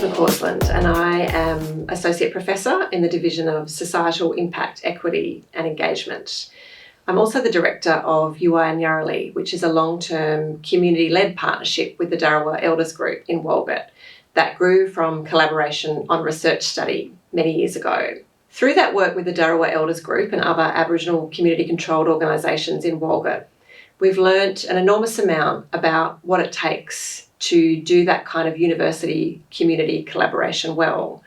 McCausland and I am Associate Professor in the Division of Societal Impact, Equity and Engagement. I'm also the Director of Yuwaya Ngarra-li, which is a long-term community-led partnership with the Dharawal Elders Group in Walgett that grew from collaboration on research study many years ago. Through that work with the Dharawal Elders Group and other Aboriginal community-controlled organisations in Walgett, we've learnt an enormous amount about what it takes to do that kind of university community collaboration well.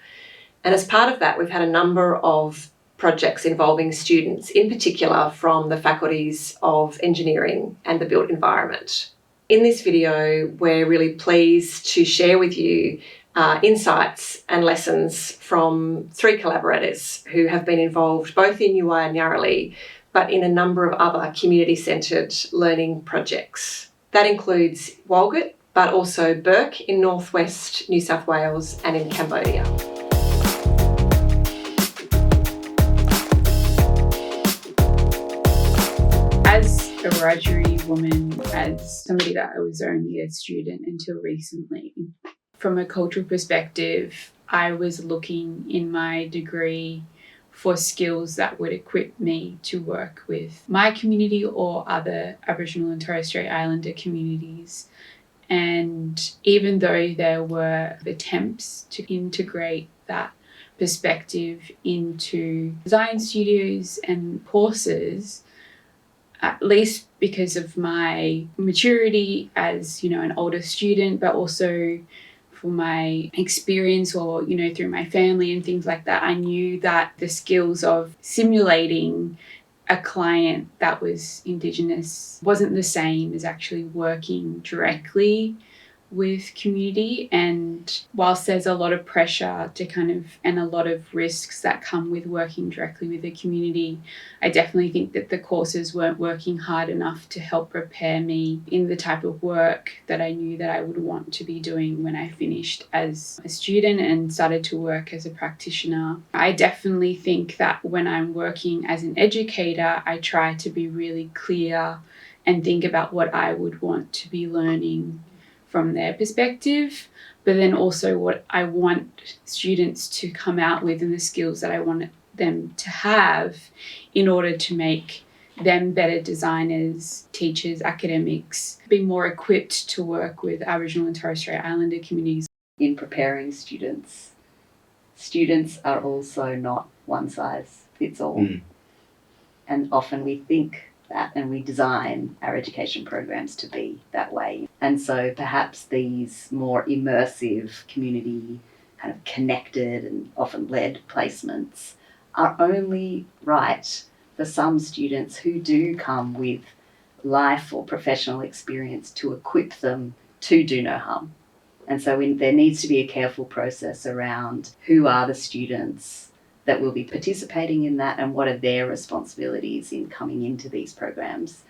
And as part of that, we've had a number of projects involving students, in particular from the faculties of engineering and the built environment. In this video, we're really pleased to share with you insights and lessons from 3 collaborators who have been involved both in Yuwaya Ngarra-li but in a number of other community-centred learning projects. That includes Walgett, but also Bourke in northwest New South Wales and in Cambodia. As a Wiradjuri woman, as somebody that I was only a student until recently, from a cultural perspective, I was looking in my degree for skills that would equip me to work with my community or other Aboriginal and Torres Strait Islander communities. And even though there were attempts to integrate that perspective into design studios and courses, at least because of my maturity as, an older student, but also for my experience or, through my family and things like that, I knew that the skills of simulating a client that was Indigenous wasn't the same as actually working directly with community. And whilst there's a lot of pressure and a lot of risks that come with working directly with the community, I definitely think that the courses weren't working hard enough to help prepare me in the type of work that I knew that I would want to be doing when I finished as a student and started to work as a practitioner. I definitely think that when I'm working as an educator, I try to be really clear and think about what I would want to be learning from their perspective, but then also what I want students to come out with and the skills that I want them to have in order to make them better designers, teachers, academics, be more equipped to work with Aboriginal and Torres Strait Islander communities. In preparing students, students are also not one size fits all. And often we think that and we design our education programs to be that way. And so perhaps these more immersive, community kind of connected and often led placements are only right for some students who do come with life or professional experience to equip them to do no harm. And so there needs to be a careful process around who are the students that will be participating in that and what are their responsibilities in coming into these programs.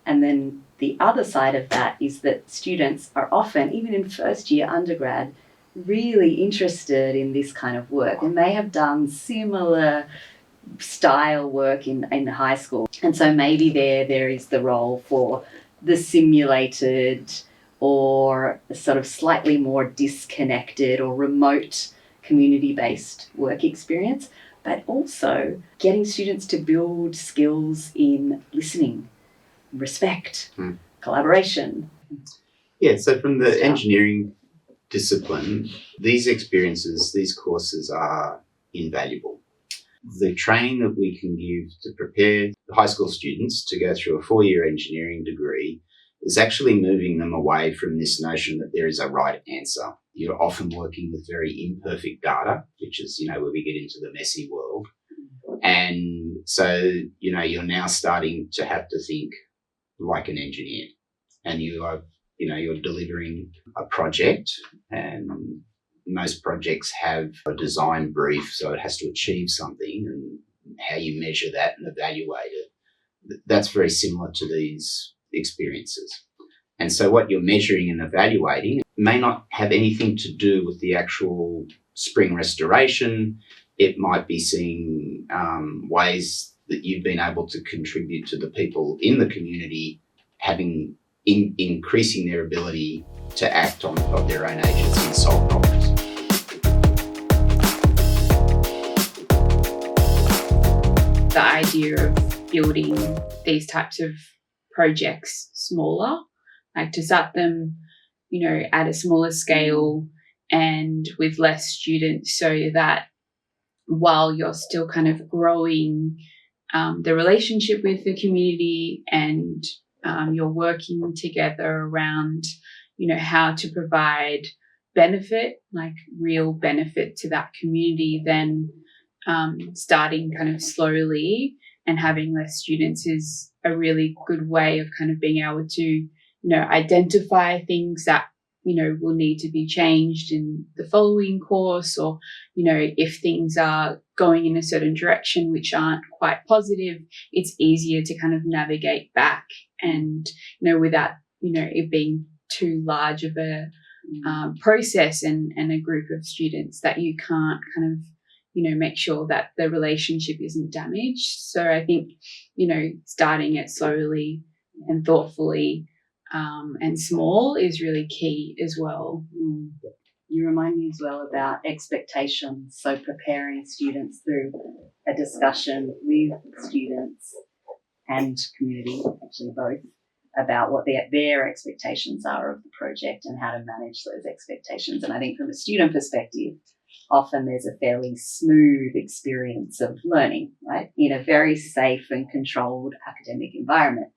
And then the other side of that is that students are often, even in first year undergrad, really interested in this kind of work and may have done similar style work in high school. And so maybe there is the role for the simulated or sort of slightly more disconnected or remote community-based work experience, but also getting students to build skills in listening, respect, collaboration. Yeah, so from the engineering discipline, these experiences, these courses are invaluable. The training that we can give to prepare high school students to go through a 4-year engineering degree is actually moving them away from this notion that there is a right answer. You're often working with very imperfect data, which is, where we get into the messy world. And so, you're now starting to have to think like an engineer. And you are, you're delivering a project, and most projects have a design brief, so it has to achieve something, and how you measure that and evaluate it. That's very similar to these experiences. And so what you're measuring and evaluating may not have anything to do with the actual spring restoration. It might be seeing ways that you've been able to contribute to the people in the community, increasing their ability to act on of their own agency and solve problems. the idea of building these types of projects smaller, like to start them, at a smaller scale and with less students, so that while you're still kind of growing the relationship with the community and you're working together around, how to provide benefit, like real benefit to that community, then starting kind of slowly and having less students is a really good way of kind of being able to, identify things that, will need to be changed in the following course, or, if things are going in a certain direction which aren't quite positive, it's easier to kind of navigate back and, without, it being too large of a process and a group of students that you can't kind of, make sure that the relationship isn't damaged. So I think, starting it slowly and thoughtfully and small is really key as well. You remind me as well about expectations, so preparing students through a discussion with students and community, actually both, about what their expectations are of the project and how to manage those expectations. And I think from a student perspective, often there's a fairly smooth experience of learning, right, in a very safe and controlled academic environment.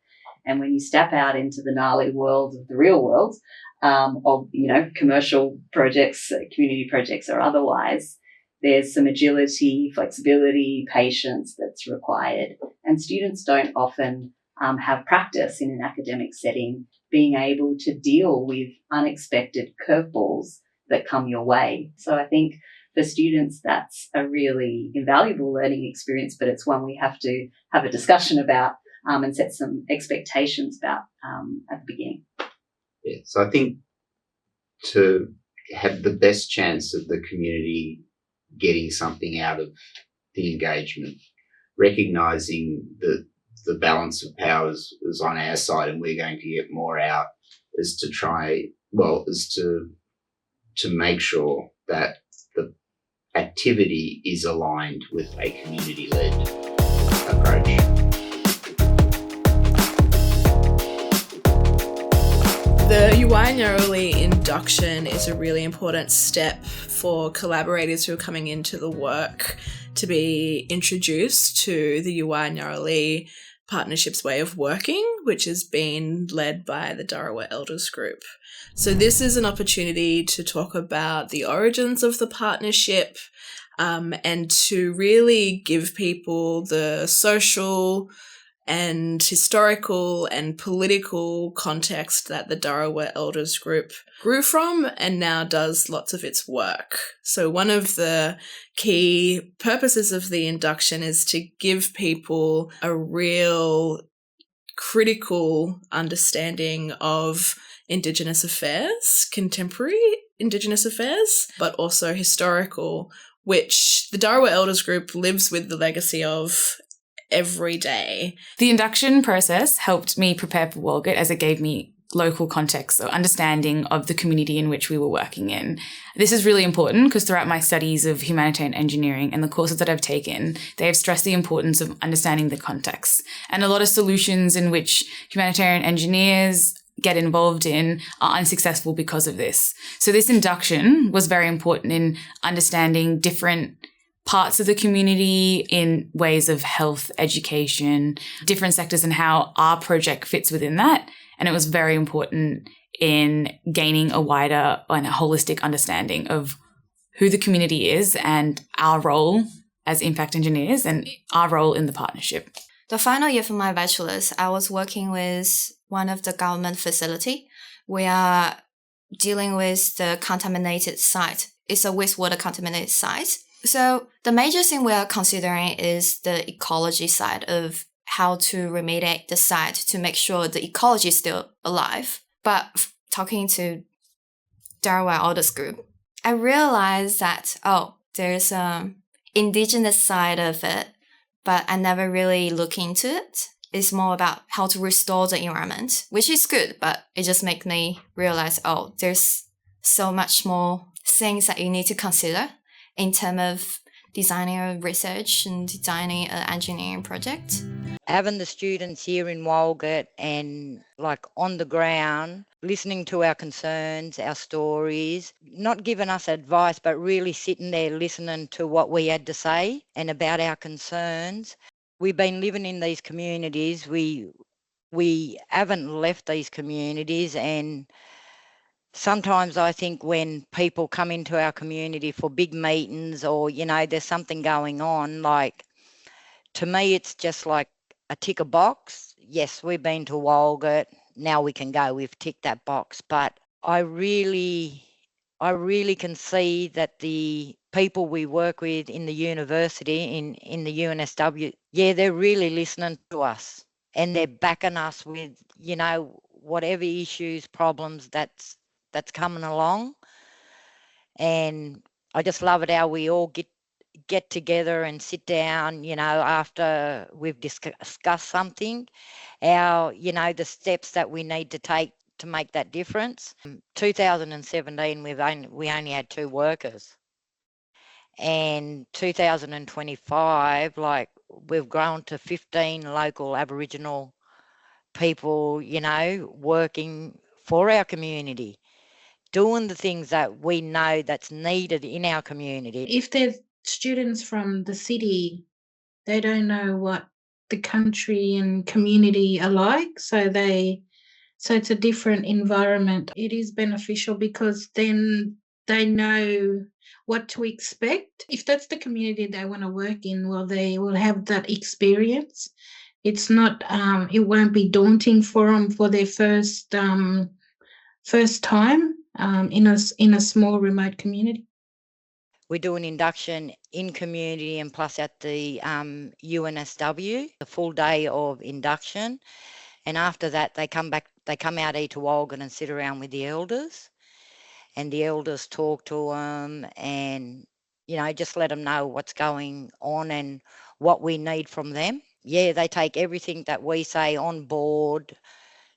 And when you step out into the gnarly world of the real world, of, commercial projects, community projects or otherwise, there's some agility, flexibility, patience that's required. And students don't often have practice in an academic setting being able to deal with unexpected curveballs that come your way. So I think for students, that's a really invaluable learning experience, but it's one we have to have a discussion about and set some expectations about at the beginning. Yeah, so I think to have the best chance of the community getting something out of the engagement, recognising that the balance of powers is on our side and we're going to get more out, is to make sure that the activity is aligned with a community-led approach. The Yuwaya Ngarra-li induction is a really important step for collaborators who are coming into the work to be introduced to the Yuwaya Ngarra-li Partnership's way of working, which has been led by the Dharawal Elders Group. So this is an opportunity to talk about the origins of the partnership and to really give people the social and historical and political context that the Dharawal Elders Group grew from and now does lots of its work. So one of the key purposes of the induction is to give people a real critical understanding of Indigenous affairs, contemporary Indigenous affairs, but also historical, which the Dharawal Elders Group lives with the legacy of every day. The induction process helped me prepare for Walgett as it gave me local context or understanding of the community in which we were working in. This is really important because throughout my studies of humanitarian engineering and the courses that I've taken, they have stressed the importance of understanding the context. And a lot of solutions in which humanitarian engineers get involved in are unsuccessful because of this. So this induction was very important in understanding different parts of the community in ways of health, education, different sectors and how our project fits within that. And it was very important in gaining a wider and a holistic understanding of who the community is and our role as impact engineers and our role in the partnership. The final year for my bachelor's, I was working with one of the government facility. We are dealing with the contaminated site. It's a wastewater contaminated site. So the major thing we are considering is the ecology side of how to remediate the site to make sure the ecology is still alive. But talking to Dharawal Elders Group, I realized that, there's an Indigenous side of it, but I never really look into it. It's more about how to restore the environment, which is good, but it just makes me realize, there's so much more things that you need to consider in terms of designing a research and designing an engineering project. Having the students here in Walgett and like on the ground, listening to our concerns, our stories, not giving us advice, but really sitting there listening to what we had to say and about our concerns. We've been living in these communities. We haven't left these communities, and sometimes I think when people come into our community for big meetings or, there's something going on, like, to me, it's just like a tick a box. Yes, we've been to Walgett. Now we can go. We've ticked that box. But I really can see that the people we work with in the university, in the UNSW, they're really listening to us and they're backing us with, whatever issues, problems that's coming along. And I just love it how we all get together and sit down, after we've discussed something, the steps that we need to take to make that difference. 2017, we only had 2 workers. And 2025, like, we've grown to 15 local Aboriginal people, working for our community, doing the things that we know that's needed in our community. If there's students from the city, they don't know what the country and community are like, so it's a different environment. It is beneficial because then they know what to expect. If that's the community they want to work in, well, they will have that experience. It's not, it won't be daunting for them for their first time in a small remote community. We do an induction in community and plus at the UNSW, a full day of induction. And after that, they come out here to Walgett and sit around with the elders. And the elders talk to them and, just let them know what's going on and what we need from them. Yeah, they take everything that we say on board.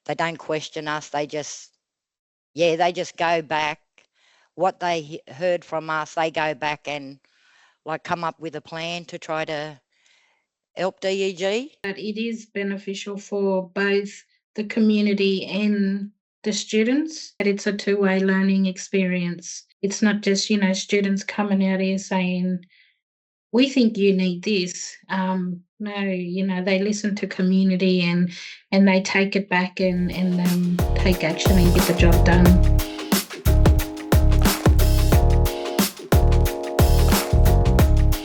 They don't question us. They just go back. What they heard from us, they go back and like come up with a plan to try to help DEG. But it is beneficial for both the community and the students. It's a two-way learning experience. It's not just, students coming out here saying, we think you need this. No, they listen to community and they take it back and take action and get the job done.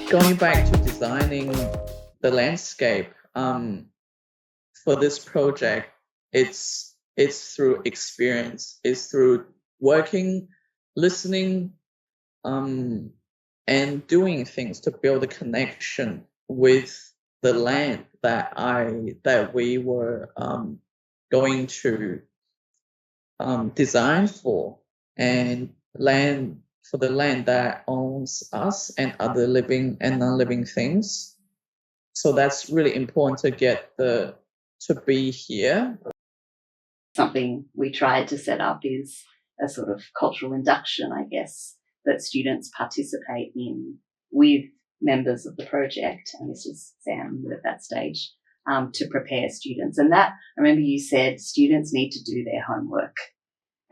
Going back to designing the landscape, for this project, it's through experience, it's through working, listening, and doing things to build a connection with the land that we were going to design for, and for the land that owns us and other living and non-living things. So that's really important to be here. Something we tried to set up is a sort of cultural induction, I guess, that students participate in with members of the project. And this was Sam at that stage, to prepare students. And that, I remember you said students need to do their homework.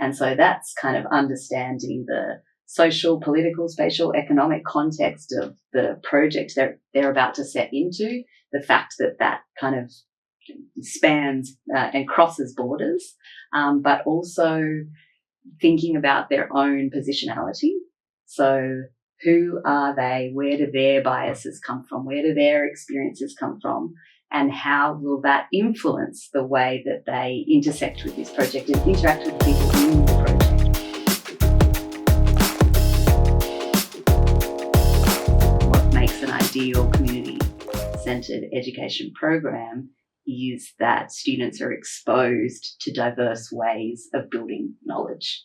And so that's kind of understanding the social, political, spatial, economic context of the project they're about to set into, the fact that kind of spans and crosses borders, but also thinking about their own positionality. So who are they? Where do their biases come from? Where do their experiences come from? And how will that influence the way that they intersect with this project and interact with people in the project? What makes an ideal community-centred education program is that students are exposed to diverse ways of building knowledge,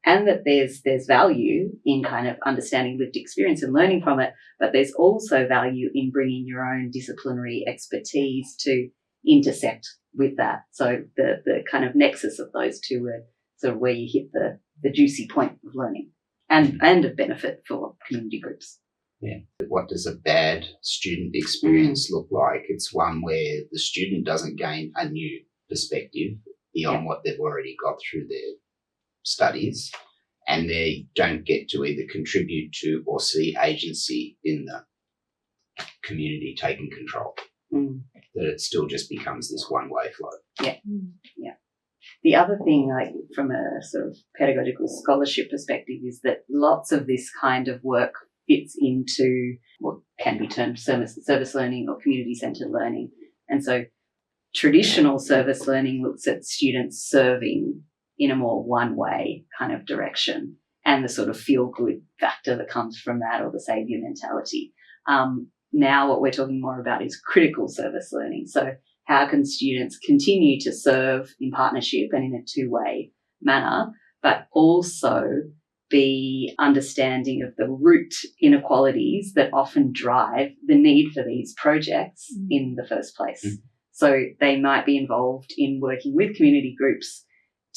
and that there's value in kind of understanding lived experience and learning from it, but there's also value in bringing your own disciplinary expertise to intersect with that. So the kind of nexus of those two are sort of where you hit the juicy point of learning and of benefit for community groups. Yeah. what does a bad student experience look like? It's one where the student doesn't gain a new perspective beyond what they've already got through their studies, and they don't get to either contribute to or see agency in the community taking control. That it still just becomes this one-way flow. Yeah. The other thing, like from a sort of pedagogical scholarship perspective, is that lots of this kind of work fits into what can be termed service learning or community-centred learning. And so traditional service learning looks at students serving in a more one-way kind of direction and the sort of feel-good factor that comes from that, or the saviour mentality. Now what we're talking more about is critical service learning. So how can students continue to serve in partnership and in a two-way manner, but also be understanding of the root inequalities that often drive the need for these projects in the first place. So they might be involved in working with community groups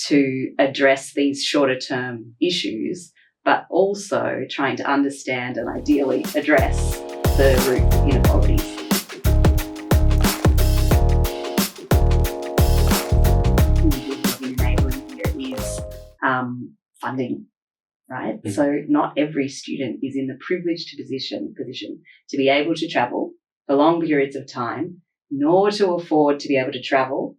to address these shorter-term issues, but also trying to understand and ideally address the root inequalities. Enabling here is funding, right? So not every student is in the privileged position to be able to travel for long periods of time, nor to afford to be able to travel,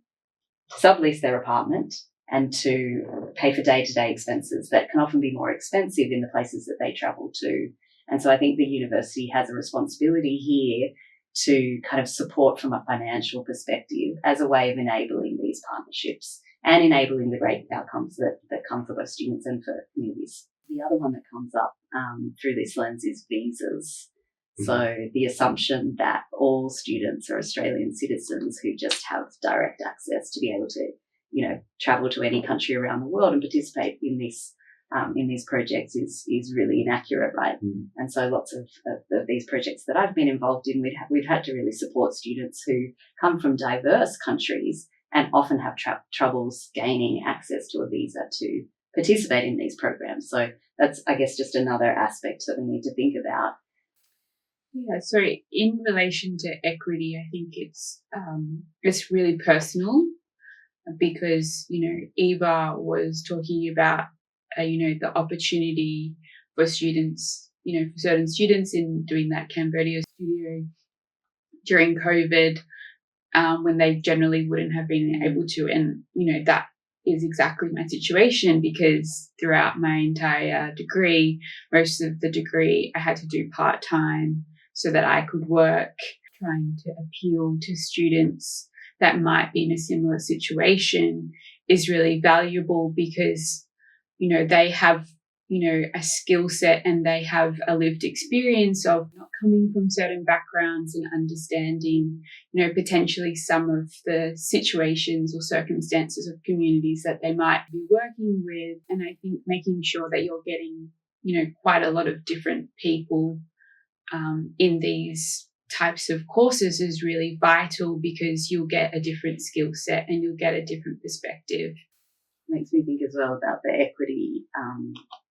to sublease their apartment, and to pay for day-to-day expenses that can often be more expensive in the places that they travel to. And so I think the university has a responsibility here to kind of support from a financial perspective as a way of enabling these partnerships and enabling the great outcomes that come for both students and for communities. The other one that comes up through this lens is visas. So the assumption that all students are Australian citizens who just have direct access to be able to, travel to any country around the world and participate in these projects is really inaccurate, right? And so lots of these projects that I've been involved in, we've had to really support students who come from diverse countries and often have troubles gaining access to a visa to participate in these programs. So that's, I guess, just another aspect that we need to think about. Yeah, so in relation to equity, I think it's really personal, because, Eva was talking about, the opportunity for students, for certain students in doing that Cambodia studio during COVID, when they generally wouldn't have been able to. And, that is exactly my situation, because throughout my entire degree, most of the degree I had to do part-time so that I could work, trying to appeal to students that might be in a similar situation is really valuable, because, they have, a skill set and they have a lived experience of not coming from certain backgrounds and understanding, potentially some of the situations or circumstances of communities that they might be working with. And I think making sure that you're getting, quite a lot of different people in these types of courses is really vital, because you'll get a different skill set and you'll get a different perspective. Makes me think as well about the equity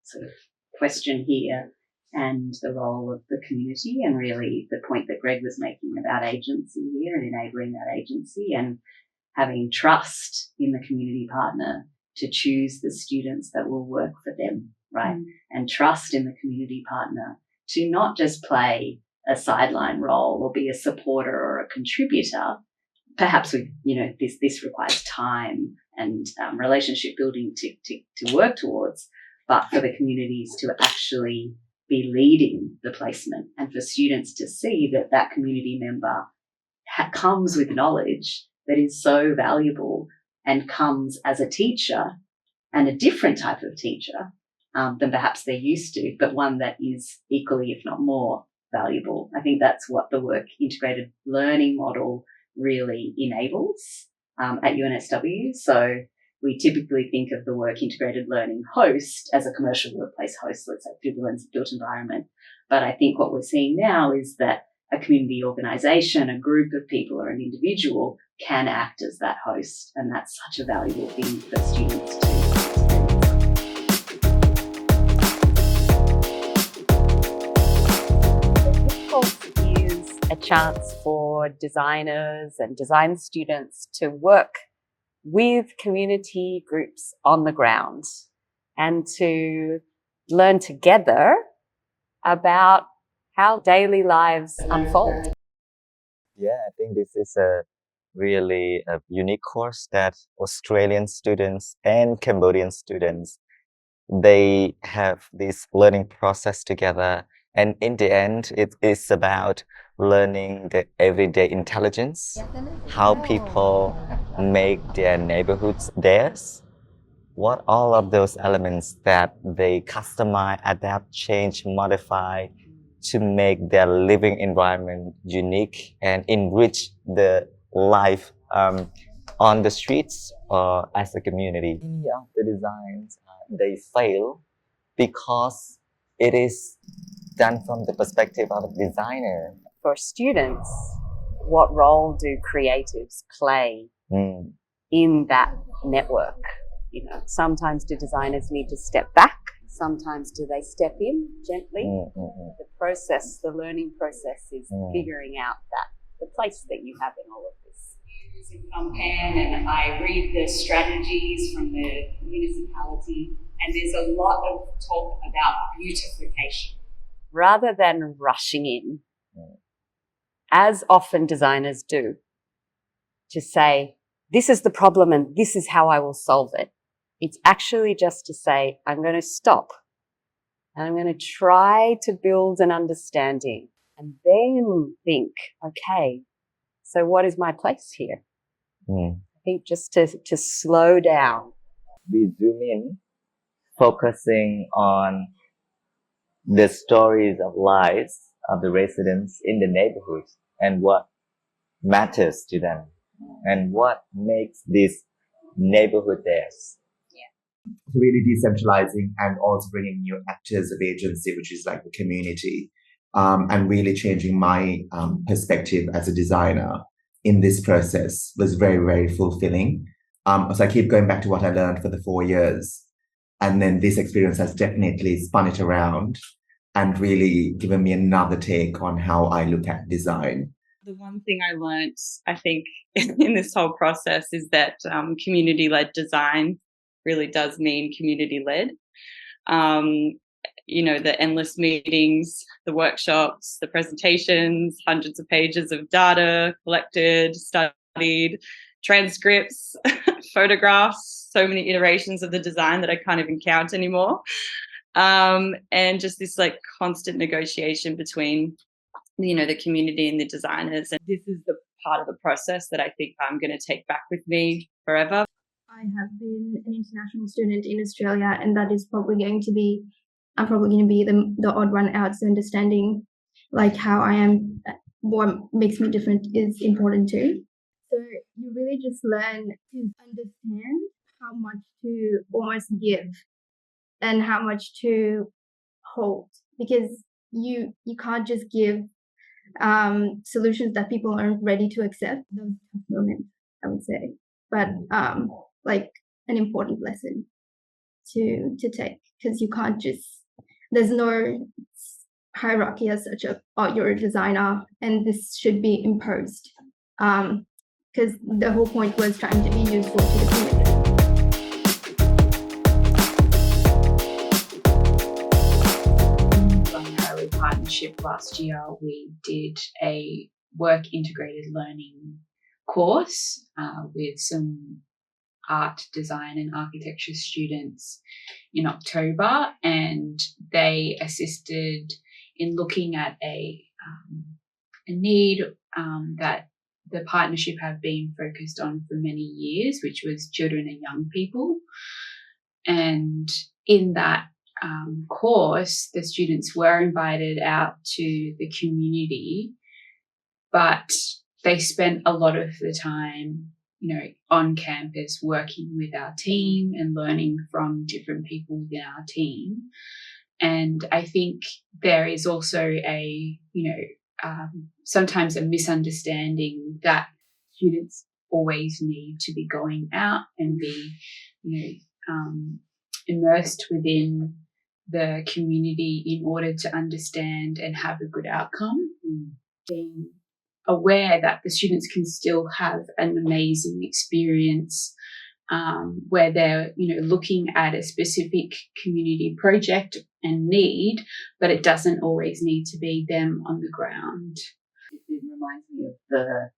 sort of question here and the role of the community, and really the point that Greg was making about agency here and enabling that agency and having trust in the community partner to choose the students that will work for them, right? And trust in the community partner to not just play a sideline role or be a supporter or a contributor. Perhaps this requires time and relationship building to work towards, but for the communities to actually be leading the placement and for students to see that community member comes with knowledge that is so valuable and comes as a teacher, and a different type of teacher than perhaps they're used to, but one that is equally, if not more, valuable. I think that's what the work integrated learning model really enables at UNSW. So we typically think of the work integrated learning host as a commercial workplace host, let's say through the lens of built environment. But I think what we're seeing now is that a community organisation, a group of people or an individual can act as that host, and that's such a valuable thing for students to experience. chance for designers and design students to work with community groups on the ground and to learn together about how daily lives unfold. Yeah, I think this is really a unique course that Australian students and Cambodian students, they have this learning process together. And in the end, it is about learning the everyday intelligence, how people make their neighborhoods theirs, what all of those elements that they customize, adapt, change, modify to make their living environment unique and enrich the life on the streets or as a community. Many of the designs, they fail because it is done from the perspective of a designer. For students, what role do creatives play in that network? You know, sometimes do designers need to step back? Sometimes do they step in gently? The process, the learning process is figuring out that the place that you have in all of this. In Phnom Penh, and I read the strategies from the municipality, and there's a lot of talk about beautification. Rather than rushing in, as often designers do, to say, this is the problem and this is how I will solve it. It's actually just to say, I'm going to stop and I'm going to try to build an understanding and then think, okay, so what is my place here? I think just to slow down. We zoom in, focusing on the stories of lives of the residents in the neighborhood and what matters to them and what makes this neighborhood theirs. Really decentralizing and also bringing new actors of agency, which is like the community, and really changing my perspective as a designer in this process was very, very fulfilling. So I keep going back to what I learned for the 4 years. And then this experience has definitely spun it around and really given me another take on how I look at design. The one thing I learned, I think, in this whole process is that community-led design really does mean community-led. You know, the endless meetings, the workshops, the presentations, hundreds of pages of data collected, studied, transcripts, photographs, so many iterations of the design that I can't even count anymore. And just this like constant negotiation between, you know, the community and the designers. And this is the part of the process that I think I'm going to take back with me forever. I have been an international student in Australia, and that is probably going to be, I'm probably going to be the odd one out. So understanding like how I am, what makes me different is important too. So you really just learn to understand how much to almost give and how much to hold, because you can't just give solutions that people aren't ready to accept. Those tough moments, I would say, but like an important lesson to take, because you can't just, there's no hierarchy as such of, oh, you're a designer and this should be imposed, because the whole point was trying to be useful to the community. UNSW Ngarra-li Partnership last year, we did a work integrated learning course with some art, design and architecture students in October, and they assisted in looking at a need that the partnership have been focused on for many years, which was children and young people. And in that course, the students were invited out to the community, but they spent a lot of the time, you know, on campus working with our team and learning from different people within our team. And I think there is also a, you know, sometimes a misunderstanding that students always need to be going out and be, you know, immersed within the community in order to understand and have a good outcome. Being aware that the students can still have an amazing experience where they're, looking at a specific community project and need, but it doesn't always need to be them on the ground. It reminds me of the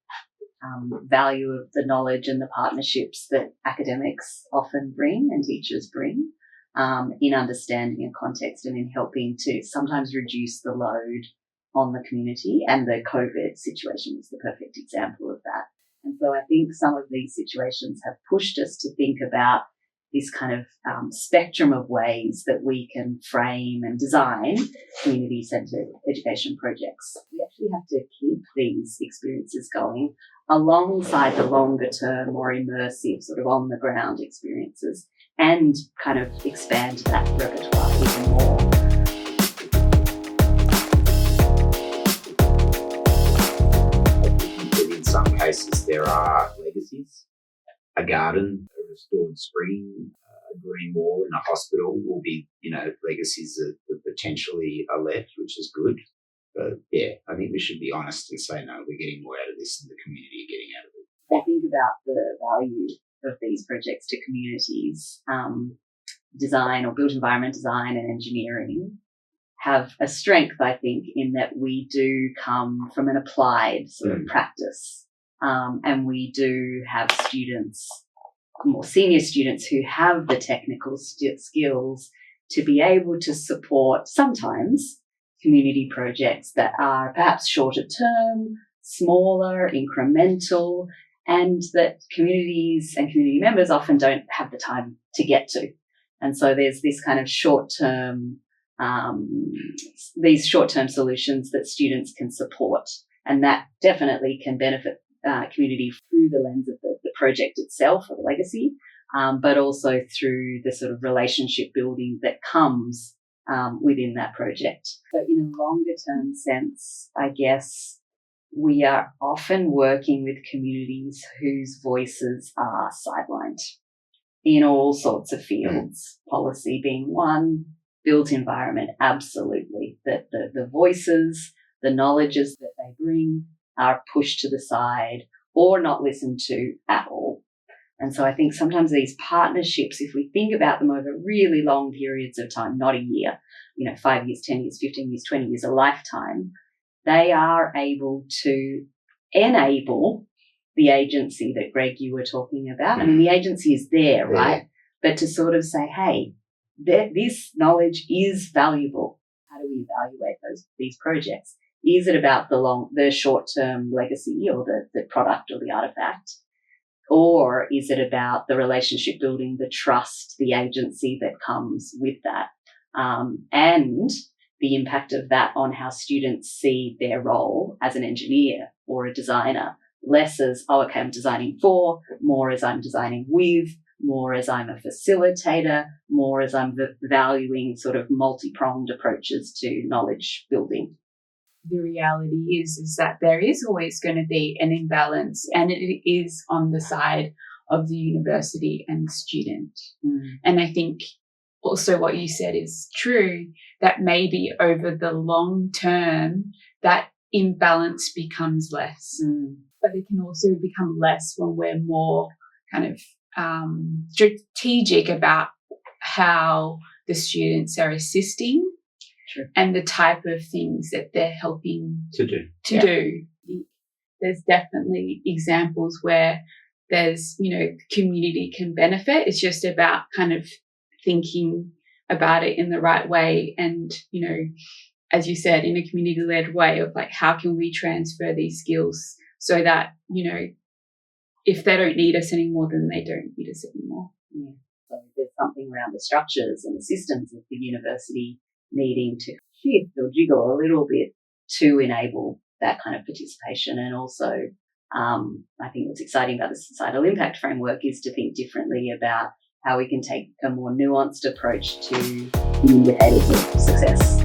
value of the knowledge and the partnerships that academics often bring and teachers bring in understanding a context and in helping to sometimes reduce the load on the community. And the COVID situation is the perfect example of that. And so I think some of these situations have pushed us to think about this kind of spectrum of ways that we can frame and design community-centred education projects. We actually have to keep these experiences going alongside the longer-term, more immersive, sort of on-the-ground experiences, and kind of expand that repertoire even more. In some cases, there are legacies. A garden, a restored spring, a green wall in a hospital will be, legacies that potentially are left, which is good. But yeah, I think we should be honest and say, no, we're getting more out of this than the community are getting out of it. I think about the value of these projects to communities. Design or built environment design and engineering have a strength, I think, in that we do come from an applied sort of practice. And we do have students, more senior students, who have the technical skills to be able to support sometimes community projects that are perhaps shorter term, smaller, incremental, and that communities and community members often don't have the time to get to. And so there's this kind of short-term, these short-term solutions that students can support, and that definitely can benefit community through the lens of the project itself or the legacy, but also through the sort of relationship building that comes within that project. So in a longer-term sense, I guess we are often working with communities whose voices are sidelined in all sorts of fields, policy being one, built environment, absolutely. That the voices, the knowledges that they bring are pushed to the side or not listened to at all. And so I think sometimes these partnerships, if we think about them over really long periods of time, not a year, 5 years, 10 years, 15 years, 20 years, a lifetime, they are able to enable the agency that, Greg, you were talking about. I mean, the agency is there, right? But to sort of say, hey, this knowledge is valuable. How do we evaluate these projects? Is it about the short-term legacy or the product or the artifact? Or is it about the relationship building, the trust, the agency that comes with that? And the impact of that on how students see their role as an engineer or a designer, less as, okay, I'm designing for, more as I'm designing with, more as I'm a facilitator, more as I'm valuing sort of multi-pronged approaches to knowledge building. The reality is that there is always going to be an imbalance, and it is on the side of the university and the student. And I think also what you said is true, that maybe over the long term, that imbalance becomes less. But it can also become less when we're more kind of strategic about how the students are assisting. True. And the type of things that they're helping to do. There's definitely examples where there's, community can benefit. It's just about kind of thinking about it in the right way and, as you said, in a community-led way of like, how can we transfer these skills so that, if they don't need us anymore, then they don't need us anymore. Yeah. So there's something around the structures and the systems of the university needing to shift or jiggle a little bit to enable that kind of participation. And also, I think what's exciting about the societal impact framework is to think differently about how we can take a more nuanced approach to the indicators of success.